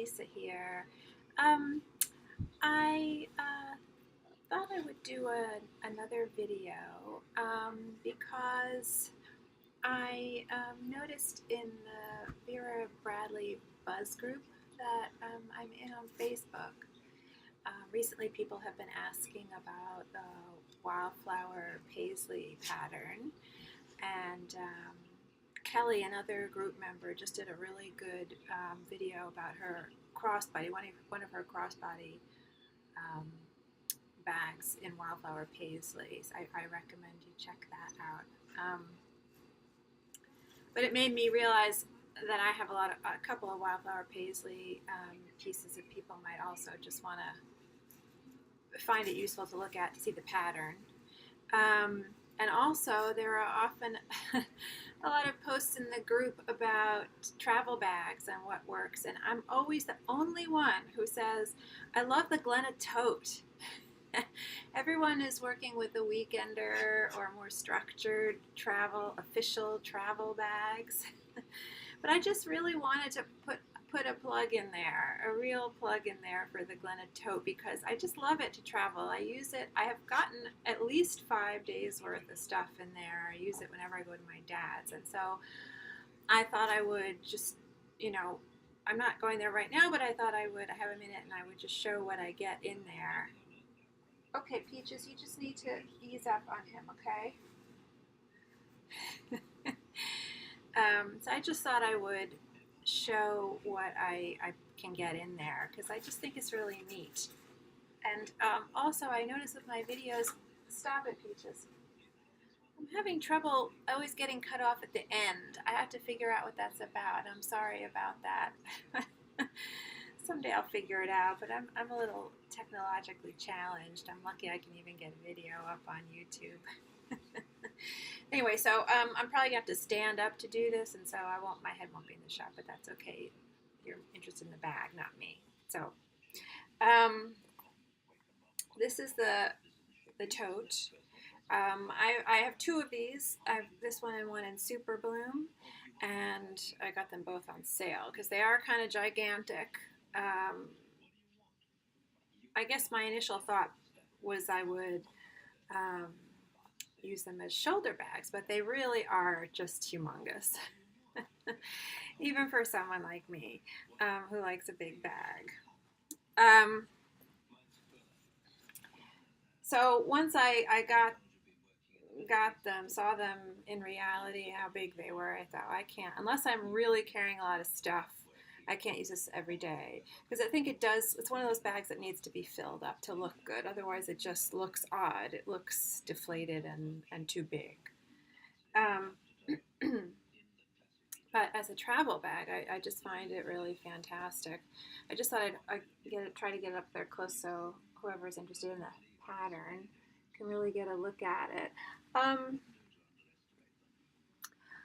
Lisa here. I thought I would do another video because I noticed in the Vera Bradley Buzz group that I'm in on Facebook. Recently people have been asking about the Wildflower Paisley pattern, and Kelly, another group member, just did a really good video about her crossbody, one of her crossbody bags in Wildflower Paisley. So I recommend you check that out. But it made me realize that I have a couple of Wildflower Paisley pieces that people might also just want to find it useful to look at to see the pattern. And also, there are often a lot of posts in the group about travel bags and what works. And I'm always the only one who says, I love the Glenna Tote. Everyone is working with the weekender or more structured official travel bags. But I just really wanted to put a plug in there, a real plug in there for the Glenna Tote, because I just love it to travel. I use it. I have gotten at least 5 days worth of stuff in there. I use it whenever I go to my dad's, and so I thought I would just, I'm not going there right now, but I thought I would. I have a minute, and I would just show what I get in there. Okay, Peaches, you just need to ease up on him, okay? So I just thought I would show what I can get in there, because I just think it's really neat. And also I noticed with my videos, stop it, Peaches, I'm having trouble always getting cut off at the end. I have to figure out what that's about. I'm sorry about that. Someday I'll figure it out, but I'm a little technologically challenged. I'm lucky I can even get a video up on YouTube. Anyway, so I'm probably going to have to stand up to do this, and so my head won't be in the shot, but that's okay. You're interested in the bag, not me. So, this is the tote. I have two of these. I have this one and one in Super Bloom, and I got them both on sale because they are kind of gigantic. I guess my initial thought was I would use them as shoulder bags, but they really are just humongous. Even for someone like me who likes a big bag. So once I got them, saw them in reality, how big they were, I thought, I can't, unless I'm really carrying a lot of stuff, I can't use this every day, because I think it's one of those bags that needs to be filled up to look good. Otherwise it just looks odd. It looks deflated and too big. But as a travel bag, I just find it really fantastic. I just thought I'd try to get it up there close so whoever's interested in the pattern can really get a look at it.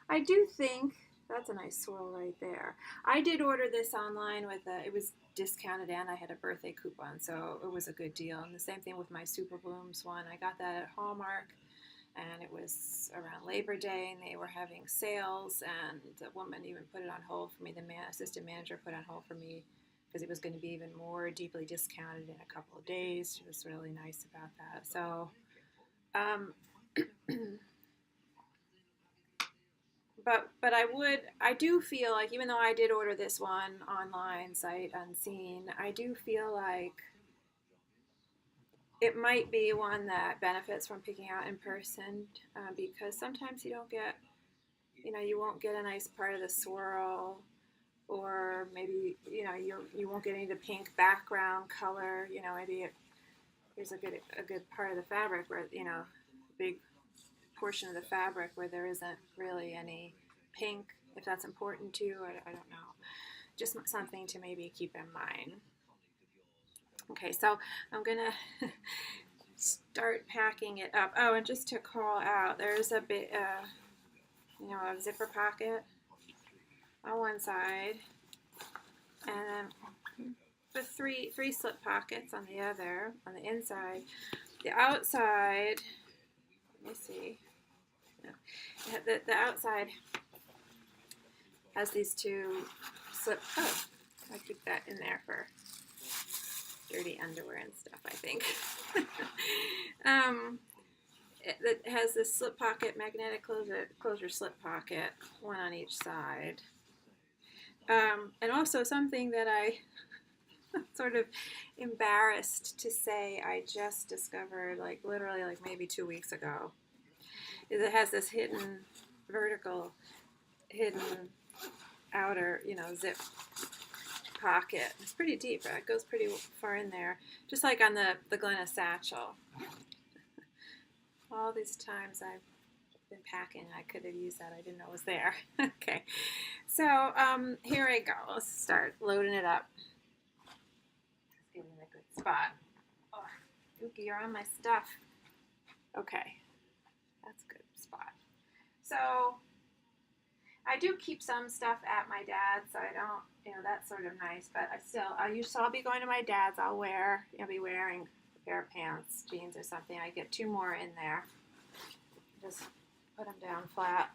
I do think that's a nice swirl right there. I did order this online it was discounted, and I had a birthday coupon, so it was a good deal. And the same thing with my Super Blooms one. I got that at Hallmark, and it was around Labor Day, and they were having sales, and the woman even put it on hold for me. The assistant manager put it on hold for me because it was going to be even more deeply discounted in a couple of days. She was really nice about that. So, But I do feel like, even though I did order this one online, sight unseen, I do feel like it might be one that benefits from picking out in person, because sometimes you don't get, you won't get a nice part of the swirl, or maybe, you won't get any of the pink background color, maybe there's a good part of the fabric where, big portion of the fabric where there isn't really any pink, if that's important to you. I don't know. Just something to maybe keep in mind. Okay, so I'm gonna start packing it up. Oh, and just to call out, there's a bit, a zipper pocket on one side, and then the three slip pockets on the other, on the inside. The outside, let me see. The outside has these two slip. Oh, I keep that in there for dirty underwear and stuff, I think. It has this slip pocket, magnetic closure slip pocket, one on each side. And also something that I sort of embarrassed to say I just discovered, like literally like maybe 2 weeks ago, is it has this hidden vertical, hidden outer, zip pocket. It's pretty deep. It goes pretty far in there, just like on the Glenna satchel. All these times I've been packing, I could have used that. I didn't know it was there. Okay, so here I go. Let's start loading it up. Let's get in a good spot. Oh, Yuki, you're on my stuff. Okay, that's a good spot. So I do keep some stuff at my dad's, so I don't, that's sort of nice, but I'll be going to my dad's. I'll be wearing a pair of pants, jeans or something. I get 2 more in there. Just put them down flat.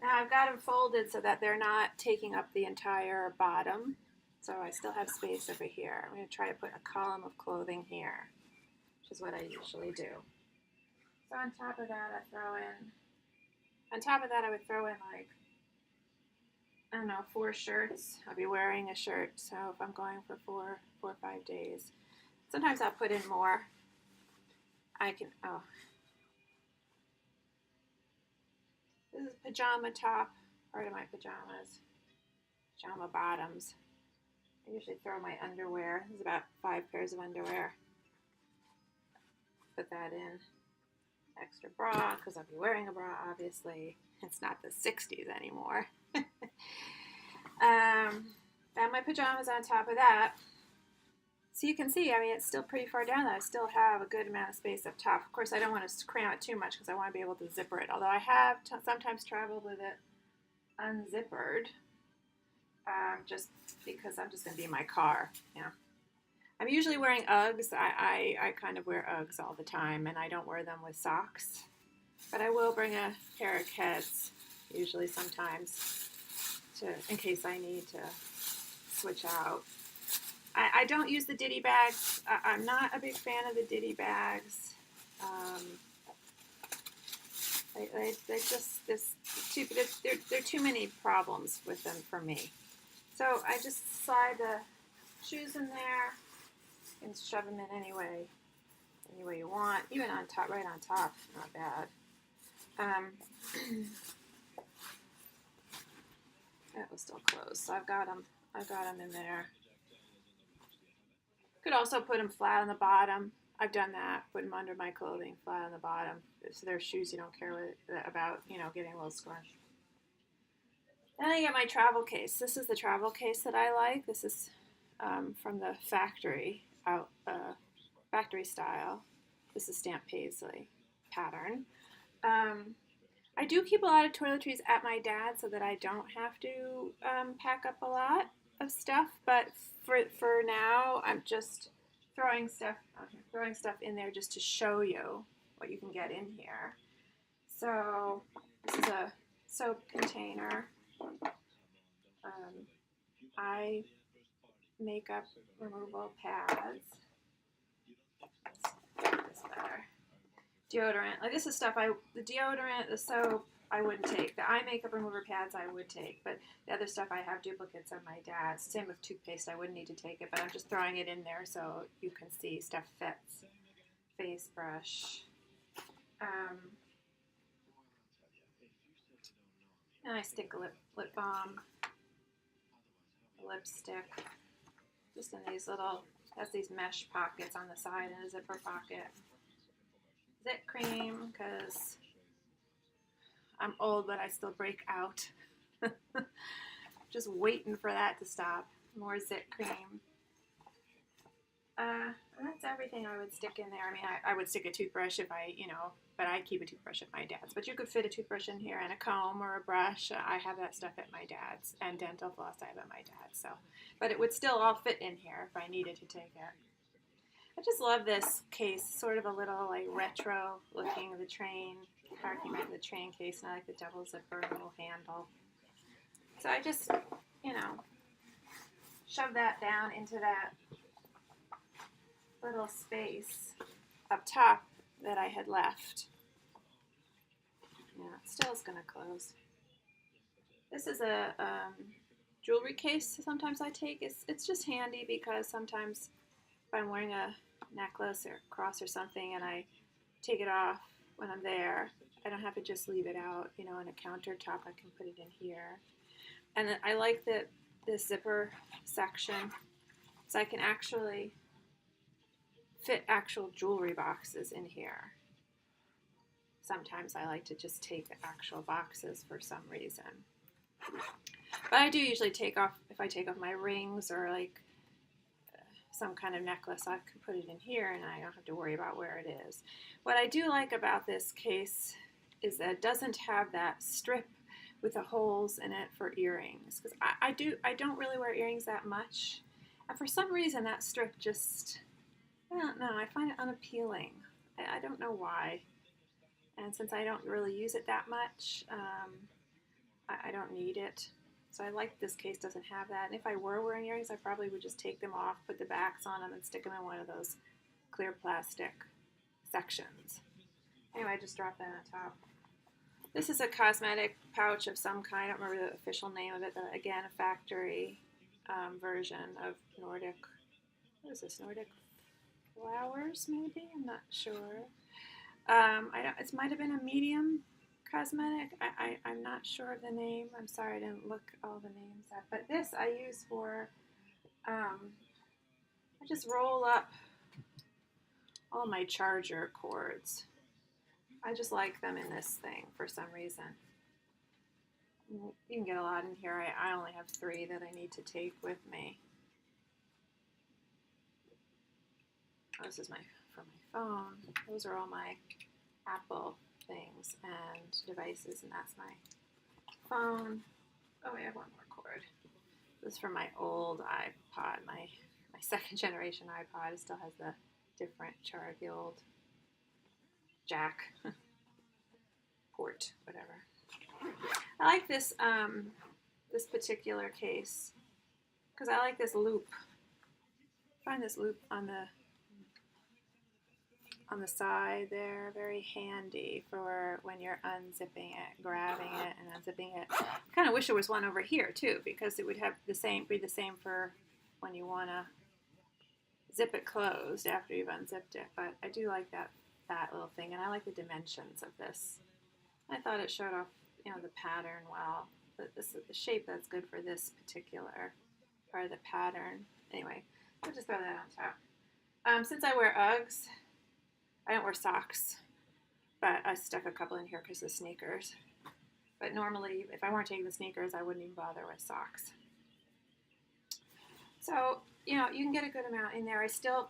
Now I've got them folded so that they're not taking up the entire bottom, so I still have space over here. I'm going to try to put a column of clothing here, which is what I usually do. So on top of that, I would throw in like, I don't know, 4 shirts. I'll be wearing a shirt, so if I'm going for 4 or 5 days. Sometimes I'll put in more. This is pajama top, part of my pajamas, pajama bottoms. I usually throw my underwear. This is about 5 pairs of underwear. Put that in. Extra bra, because I'll be wearing a bra, obviously. It's not the 60s anymore. And my pajamas on top of that. So you can see, it's still pretty far down there. I still have a good amount of space up top. Of course, I don't want to cram it too much because I want to be able to zipper it. Although I have sometimes traveled with it unzippered, just because I'm just going to be in my car. I'm usually wearing Uggs. I kind of wear Uggs all the time, and I don't wear them with socks. But I will bring a pair of Keds, usually sometimes, in case I need to switch out. I don't use the ditty bags. I'm not a big fan of the ditty bags. There are too many problems with them for me. So I just slide the shoes in there and shove them in any way you want. Even on top, right on top, not bad. That was still closed, so I've got them in there. Could also put them flat on the bottom. I've done that. Put them under my clothing, flat on the bottom. So they're shoes you don't care about, getting a little squished. Then I get my travel case. This is the travel case that I like. This is from the factory style. This is stamped Paisley pattern. I do keep a lot of toiletries at my dad's so that I don't have to pack up a lot of stuff, but for now I'm just throwing stuff in there just to show you what you can get in here. So this is a soap container, eye makeup removal pads. Let's make this better. Deodorant, like this is stuff the deodorant, the soap, I wouldn't take. The eye makeup remover pads I would take, but the other stuff I have duplicates of my dad's. Same with toothpaste, I wouldn't need to take it, but I'm just throwing it in there so you can see stuff fits. Face brush. And I stick a lip balm, lipstick, just in these has these mesh pockets on the side and a zipper pocket. Zit cream, because I'm old, but I still break out. Just waiting for that to stop. More Zit cream. And that's everything I would stick in there. I would stick a toothbrush if but I keep a toothbrush at my dad's. But you could fit a toothbrush in here and a comb or a brush. I have that stuff at my dad's. And dental floss I have at my dad's. So, but it would still all fit in here if I needed to take it. I just love this case, sort of a little like retro looking, the train, harking back to the train case, and I like the double zipper, little handle. So I just, you know, shove that down into that little space up top that I had left. Yeah, it still is going to close. This is a jewelry case sometimes I take. It's just handy because sometimes if I'm wearing a necklace or cross or something and I take it off when I'm there, I don't have to just leave it out, you know, on a countertop. I can put it in here. And I like this zipper section, so I can actually fit actual jewelry boxes in here. Sometimes I like to just take the actual boxes for some reason. But I do usually take off, if I take off my rings or like some kind of necklace, I can put it in here and I don't have to worry about where it is. What I do like about this case is that it doesn't have that strip with the holes in it for earrings. Because I don't really wear earrings that much. And for some reason that strip just, I don't know, I find it unappealing. I don't know why. And since I don't really use it that much, I don't need it. So I like this case doesn't have that. And if I were wearing earrings, I probably would just take them off, put the backs on them, and stick them in one of those clear plastic sections. Anyway, I just dropped that on top. This is a cosmetic pouch of some kind. I don't remember the official name of it, but again, a factory version of Nordic, what is this, Nordic Flowers maybe? I'm not sure. It might have been a medium cosmetic. I'm not sure of the name. I'm sorry, I didn't look all the names up. But this I use for, I just roll up all my charger cords. I just like them in this thing for some reason. You can get a lot in here. I only have 3 that I need to take with me. Oh, this is for my phone. Those are all my Apple things and devices, and that's my phone. Oh, I have one more cord. This is from my old iPod, my second generation iPod. It still has the different charge, the old jack port, whatever. I like this this particular case because I like this loop. I find this loop on the side there very handy for when you're unzipping it, grabbing it and unzipping it. I kind of wish there was one over here too, because it would have be the same for when you want to zip it closed after you've unzipped it. But I do like that little thing, and I like the dimensions of this. I thought it showed off, you know, the pattern well. This is the shape that's good for this particular part of the pattern. Anyway, I'll just throw that on top. Since I wear Uggs, I don't wear socks, but I stuck a couple in here because of sneakers. But normally, if I weren't taking the sneakers, I wouldn't even bother with socks. So, you know, you can get a good amount in there. So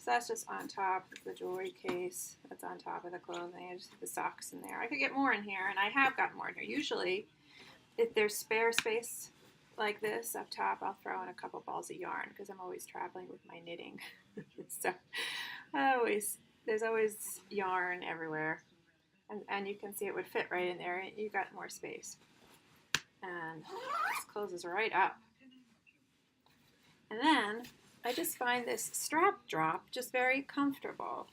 that's just on top of the jewelry case. That's on top of the clothing. I just put the socks in there. I could get more in here, and I have got more in here. Usually, if there's spare space like this up top, I'll throw in a couple balls of yarn because I'm always traveling with my knitting. So there's always yarn everywhere. And you can see it would fit right in there. You got more space. And this closes right up. And then I just find this strap drop just very comfortable.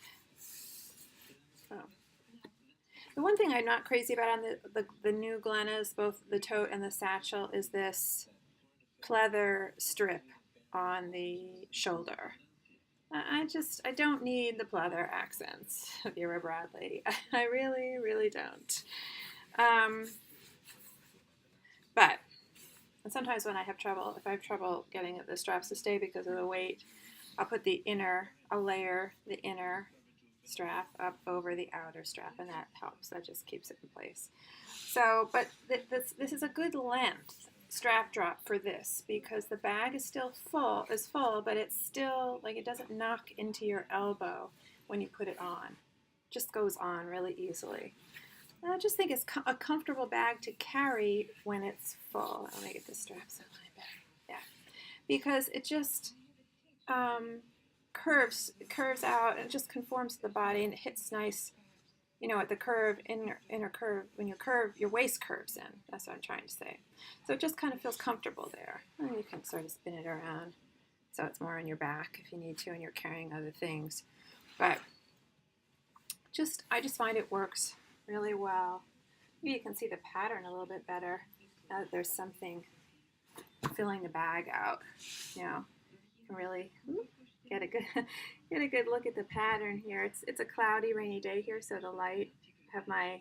Oh. The one thing I'm not crazy about on the new Glennas, both the tote and the satchel, is this pleather strip on the shoulder. I don't need the pleather accents, Vera Bradley. I really, really don't. But sometimes when I have trouble, if I have trouble getting the straps to stay because of the weight, I'll layer the inner strap up over the outer strap, and that helps. That just keeps it in place. So, but this is a good length strap drop for this because the bag is still full, but it's still, like, it doesn't knock into your elbow when you put it on. It just goes on really easily. And I just think it's a comfortable bag to carry when it's full. Let me get the straps on my bag. Yeah, because it just curves out and it just conforms to the body, and it hits nice, you know, at the curve, inner curve, when your waist curves in. That's what I'm trying to say. So it just kind of feels comfortable there. And you can sort of spin it around so it's more on your back if you need to and you're carrying other things. But I just find it works really well. Maybe you can see the pattern a little bit better now that there's something filling the bag out. You know, you can really get a good look at the pattern here. It's a cloudy, rainy day here, so the light, I have my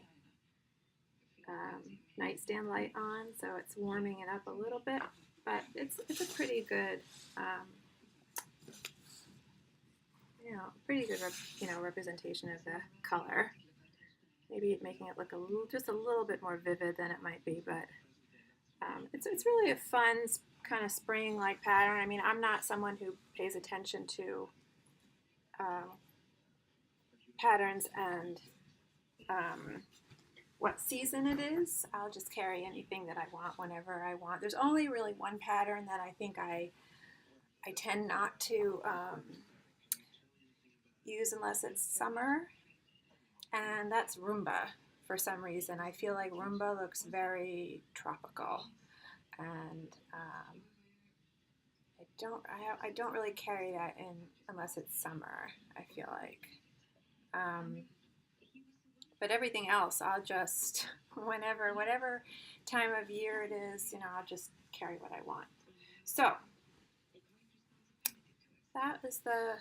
nightstand light on, so it's warming it up a little bit. But it's a pretty good, representation of the color. Maybe making it look just a little bit more vivid than it might be, but it's really a fun kind of spring-like pattern. I mean, I'm not someone who pays attention to patterns and what season it is. I'll just carry anything that I want whenever I want. There's only really one pattern that I think I tend not to use unless it's summer, and that's Roomba. For some reason, I feel like Roomba looks very tropical, and I don't really carry that in unless it's summer. I feel like, but everything else, I'll just whatever time of year it is, I'll just carry what I want. So that is the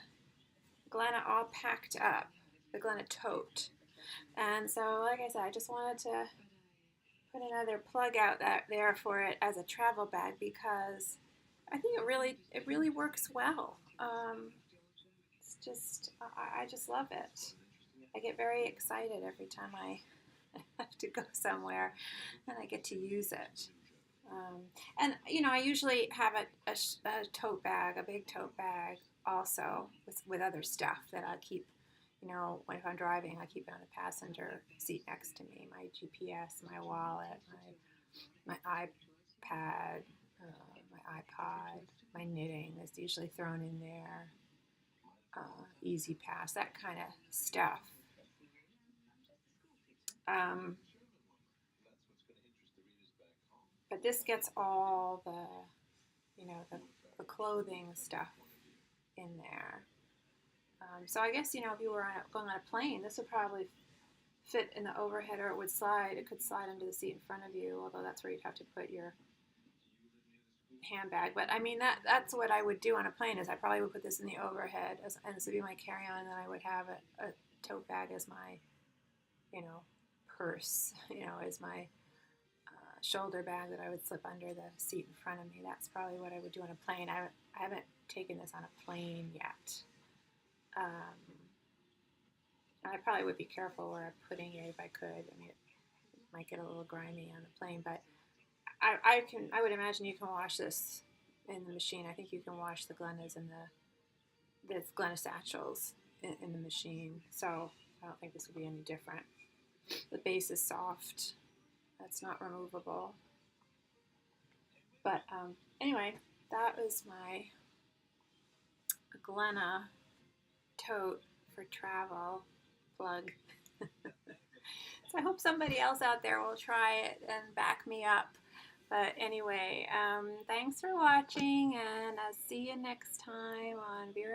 Glenna all packed up, the Glenna Tote. And so, like I said, I just wanted to put another plug out there for it as a travel bag because I think it really works well. It's just I just love it. I get very excited every time I have to go somewhere and I get to use it. And I usually have a tote bag, a big tote bag, also with other stuff that I keep. If I'm driving, I keep it on the passenger seat next to me. My GPS, my wallet, my iPad, my iPod, my knitting is usually thrown in there. Easy Pass, that kind of stuff. But this gets all the clothing stuff in there. So I guess, if you were going on a plane, this would probably fit in the overhead, or it would slide. It could slide into the seat in front of you, although that's where you'd have to put your handbag. But I mean, that's what I would do on a plane, is I probably would put this in the overhead, and this would be my carry-on, and then I would have a tote bag as my, purse, as my shoulder bag that I would slip under the seat in front of me. That's probably what I would do on a plane. I haven't taken this on a plane yet. I probably would be careful where I'm putting it if I could. I mean, it might get a little grimy on the plane, but I would imagine you can wash this in the machine. I think you can wash the Glennas and the Glenna satchels in the machine, so I don't think this would be any different. The base is soft. That's not removable. But anyway, that was my Glenna tote for travel plug. So I hope somebody else out there will try it and back me up. But anyway, thanks for watching, and I'll see you next time on Vera.